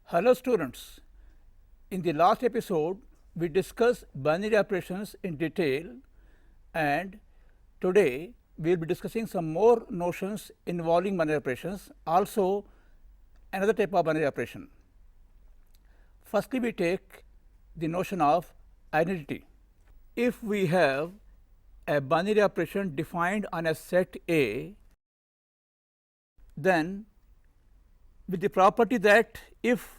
Hello students, in the last episode we discussed binary operations in detail, and today we will be discussing some more notions involving binary operations, also another type of binary operation. Firstly, we take the notion of identity. If we have a binary operation defined on a set A, then with the property that if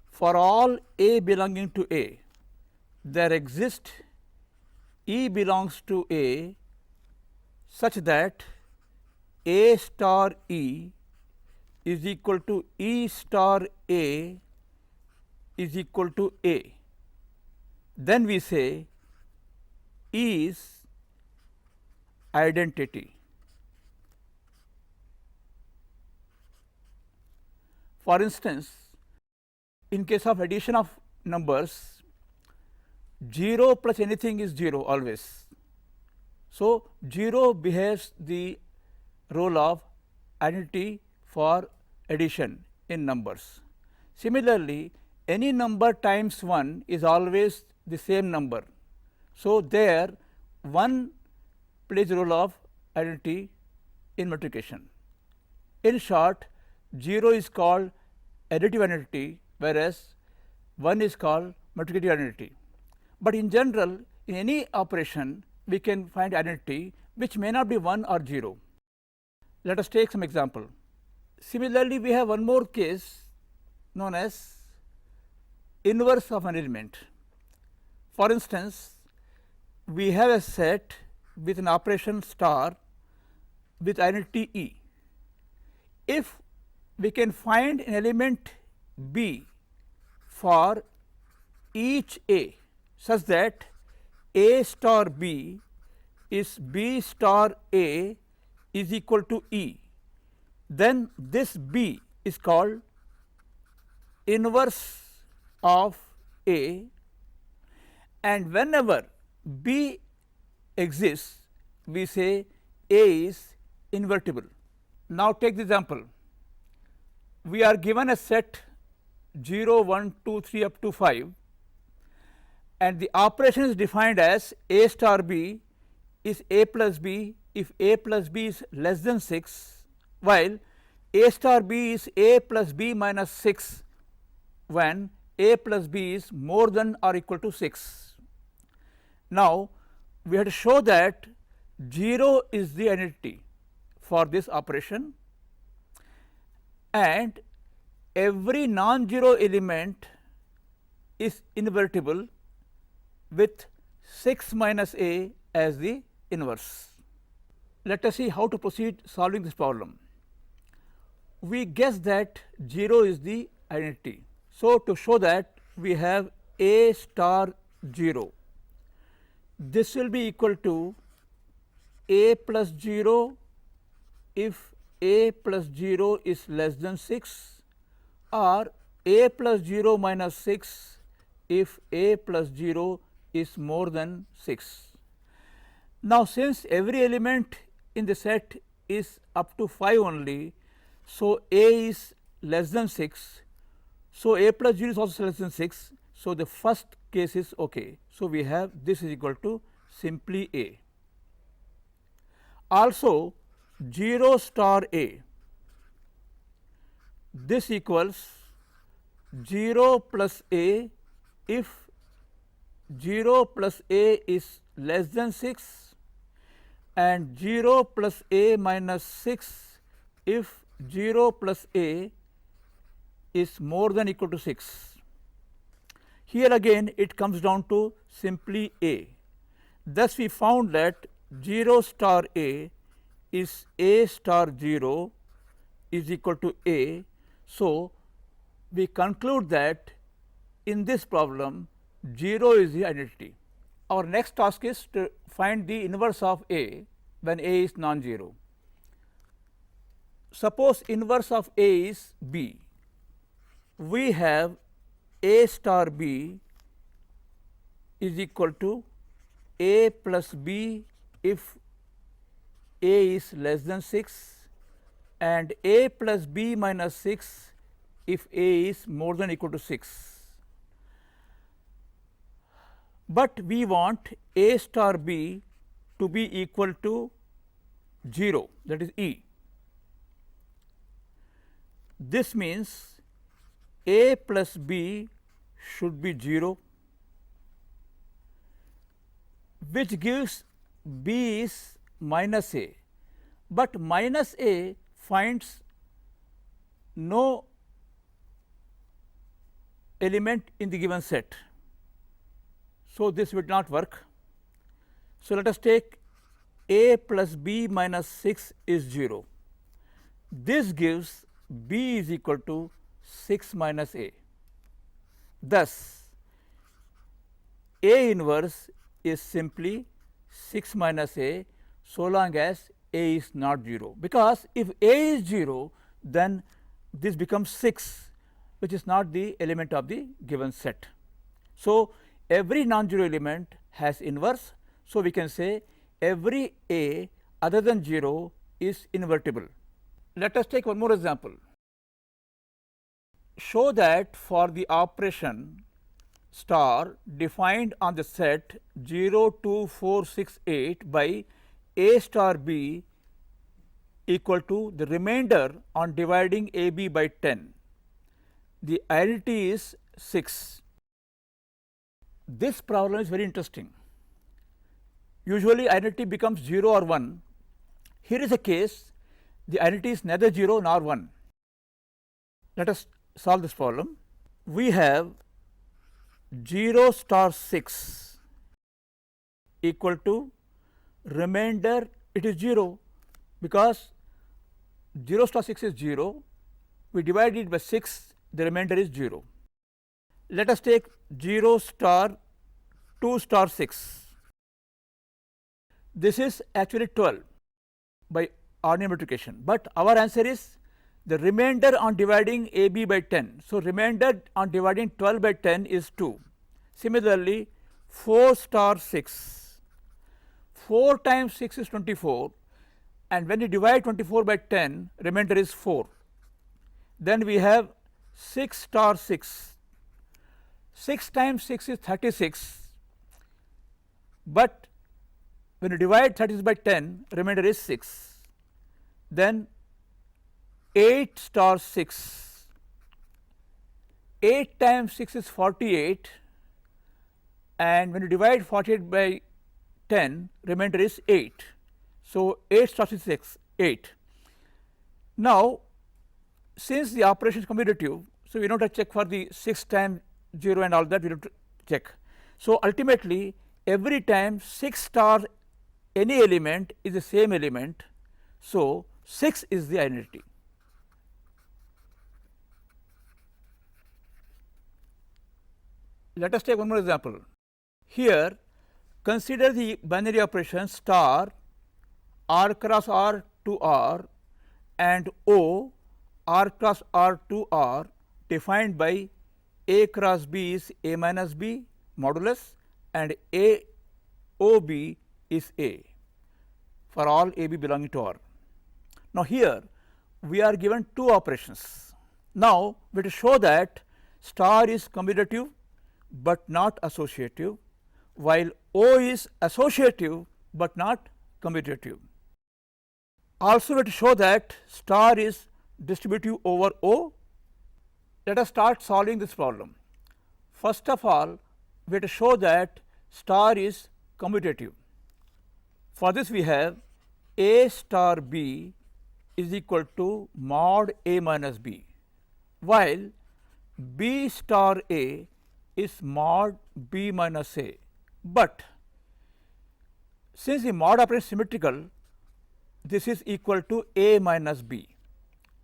for all A belonging to A, there exists E belongs to A such that A star E is equal to E star A is equal to A, then we say E is identity. For instance, in case of addition of numbers, 0 plus anything is 0 always. So, 0 behaves the role of identity for addition in numbers. Similarly, any number times 1 is always the same number. So, there 1 plays the role of identity in multiplication. In short, 0 is called additive identity, whereas 1 is called multiplicative identity. But in general, in any operation we can find identity which may not be 1 or 0. Let us take some example. Similarly, we have one more case known as inverse of an element. For instance, we have a set with an operation star with identity E. If we can find an element B for each A such that A star B is B star A is equal to E, then this B is called inverse of A, and whenever B exists we say A is invertible. Now, take the example. We are given a set 0, 1, 2, 3 up to 5, and the operation is defined as A star B is A plus B if A plus B is less than 6, while A star B is A plus B minus 6 when A plus B is more than or equal to 6. Now, we have to show that 0 is the identity for this operation, and every non-zero element is invertible with 6 minus A as the inverse. Let us see how to proceed solving this problem. We guess that 0 is the identity. So, to show that we have A star 0. This will be equal to A plus 0 if A plus 0 is less than 6, or A plus 0 minus 6 if A plus 0 is more than 6. Now, since every element in the set is up to 5 only, so A is less than 6, so A plus 0 is also less than 6, so the first case is okay. So, we have this is equal to simply A. Also 0 star A, this equals 0 plus A if 0 plus A is less than 6, and 0 plus A minus 6 if 0 plus A is more than equal to 6. Here again it comes down to simply A. Thus, we found that 0 star A is A star 0 is equal to A. So, we conclude that in this problem 0 is the identity. Our next task is to find the inverse of A when A is non-zero. Suppose inverse of A is B. We have A star B is equal to A plus B if A is less than 6, and A plus B minus 6 if A is more than or equal to 6. But we want A star B to be equal to 0, that is E. This means A plus B should be 0, which gives B is minus A, but minus A finds no element in the given set. So, this would not work. So, let us take A plus B minus 6 is 0. This gives B is equal to 6 minus A. Thus, A inverse is simply 6 minus A so long as A is not 0, because if A is 0, then this becomes 6, which is not the element of the given set. So, every non-zero element has inverse. So, we can say every A other than 0 is invertible. Let us take one more example. Show that for the operation star defined on the set 0, 2, 4, 6, 8 by A star B equal to the remainder on dividing AB by 10. The identity is 6. This problem is very interesting. Usually identity becomes 0 or 1. Here is a case the identity is neither 0 nor 1. Let us solve this problem. We have 0 star 6 equal to remainder, it is 0 because 0 star 6 is 0. We divide it by 6, the remainder is 0. Let us take 0 star 2 star 6. This is actually 12 by ordinary multiplication, but our answer is the remainder on dividing AB by 10. So, remainder on dividing 12 by 10 is 2. Similarly, 4 star 6, 4 times 6 is 24, and when you divide 24 by 10, remainder is 4. Then we have 6 star 6, 6 times 6 is 36, but when you divide 36 by 10, remainder is 6. Then 8 star 6, 8 times 6 is 48, and when you divide 48 by 10, remainder is 8. So, 8 star 6, 8. Now, since the operation is commutative, so we don't have to check for the 6 times 0 and all that, we have to check. So, ultimately every time 6 star any element is the same element. So, 6 is the identity. Let us take one more example. Here consider the binary operation star r cross r to r and O r cross r to r defined by A cross B is A minus B modulus and A O B is A for all A B belonging to R. Now, here we are given two operations. Now, we have to show that star is commutative but not associative, while O is associative but not commutative. Also, we have to show that star is distributive over O. Let us start solving this problem. First of all, we have to show that star is commutative. For this, we have A star B is equal to mod A minus B, while B star A is mod B minus A. But since the mod operation is symmetrical, this is equal to A minus B.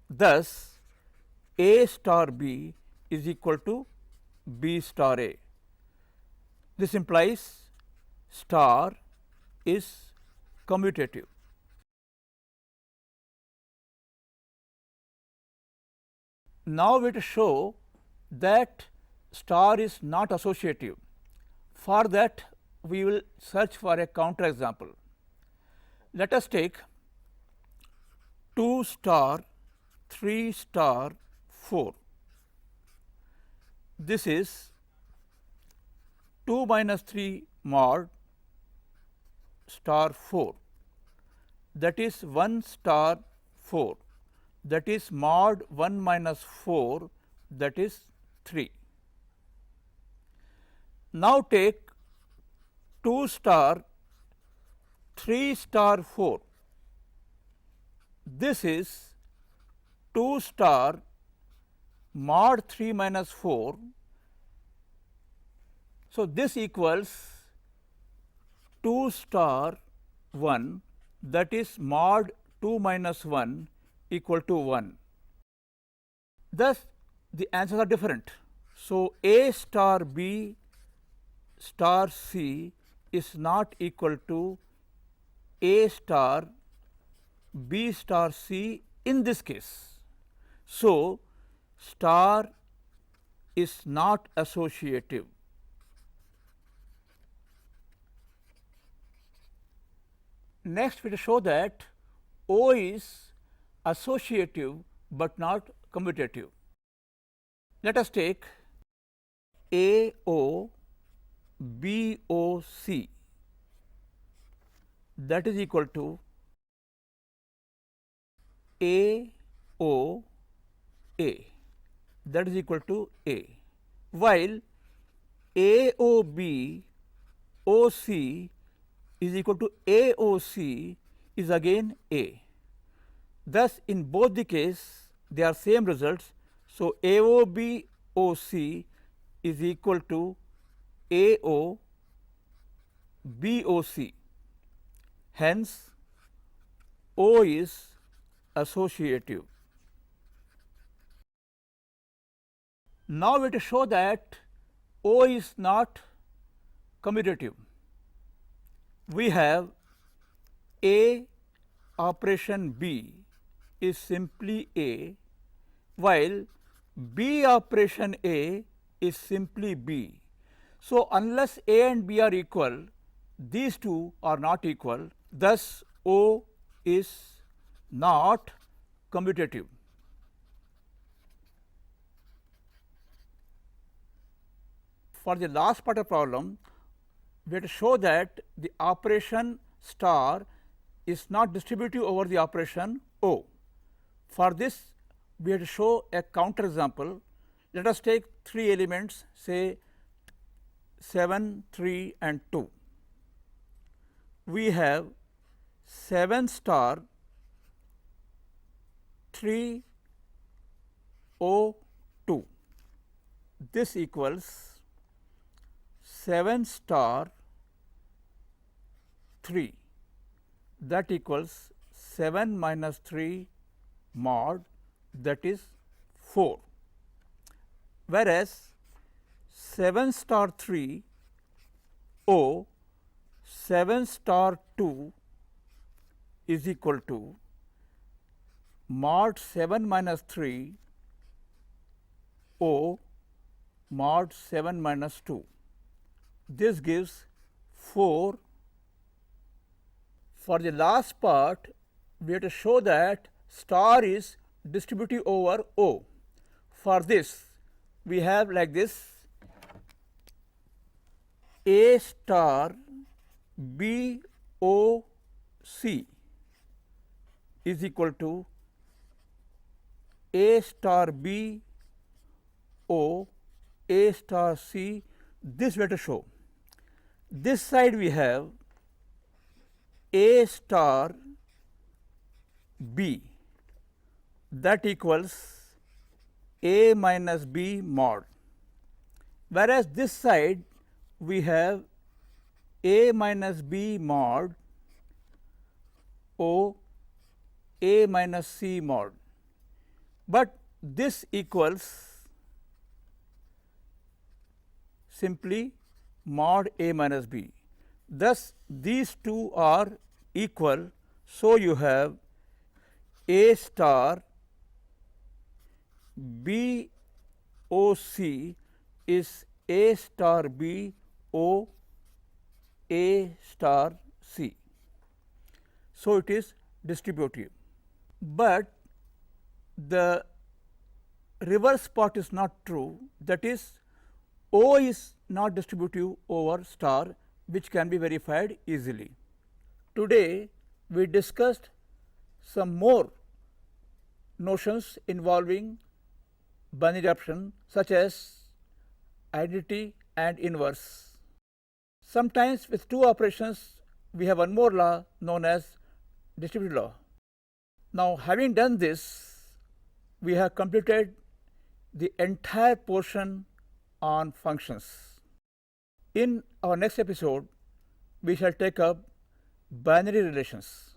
Thus, A star B is equal to B star A. This implies star is commutative. Now, we have to show that star is not associative. For that, we will search for a counter example. Let us take 2 star 3 star 4. This is 2 minus 3 mod star 4, that is 1 star 4, that is mod 1 minus 4, that is 3. Now take 2 star 3 star 4. This is 2 star mod 3 minus 4. So, this equals 2 star 1, that is mod 2 minus 1 equal to 1. Thus, the answers are different. So, A star B star C is not equal to A star B star C in this case. So, star is not associative. Next, we will show that O is associative but not commutative. Let us take AO BOC, that is equal to AOA, that is equal to A, while AOB OC is equal to AOC is again A. Thus, in both the case they are same results. So, AOB OC is equal to AO BOC. Hence, O is associative. Now, we have to show that O is not commutative. We have A operation B is simply A, while B operation A is simply B. So, unless A and B are equal, these two are not equal. Thus, O is not commutative. For the last part of the problem, we have to show that the operation star is not distributive over the operation O. For this, we have to show a counter example. Let us take 3 elements, say 7, 3 and 2. We have 7 star 3 O2. This equals 7 star 3, that equals 7 minus 3 mod, that is 4, whereas 7 star 3 O 7 star 2 is equal to mod 7 minus 3 O mod 7 minus 2. This gives 4. For the last part, we have to show that star is distributive over O. For this, we have like this: A star B O C is equal to A star B O A star C. This we have to show. This side we have A star B, that equals A minus B mod, whereas this side we have A minus B mod O A minus C mod, but this equals simply mod A minus B. Thus, these two are equal. So, you have A star B O C is A star B O A star C. So it is distributive. But the reverse part is not true, that is O is not distributive over star, which can be verified easily. Today we discussed some more notions involving binary option, such as identity and inverse. Sometimes with two operations we have one more law known as distributive law. Now, having done this, we have completed the entire portion on functions. In our next episode, we shall take up binary relations.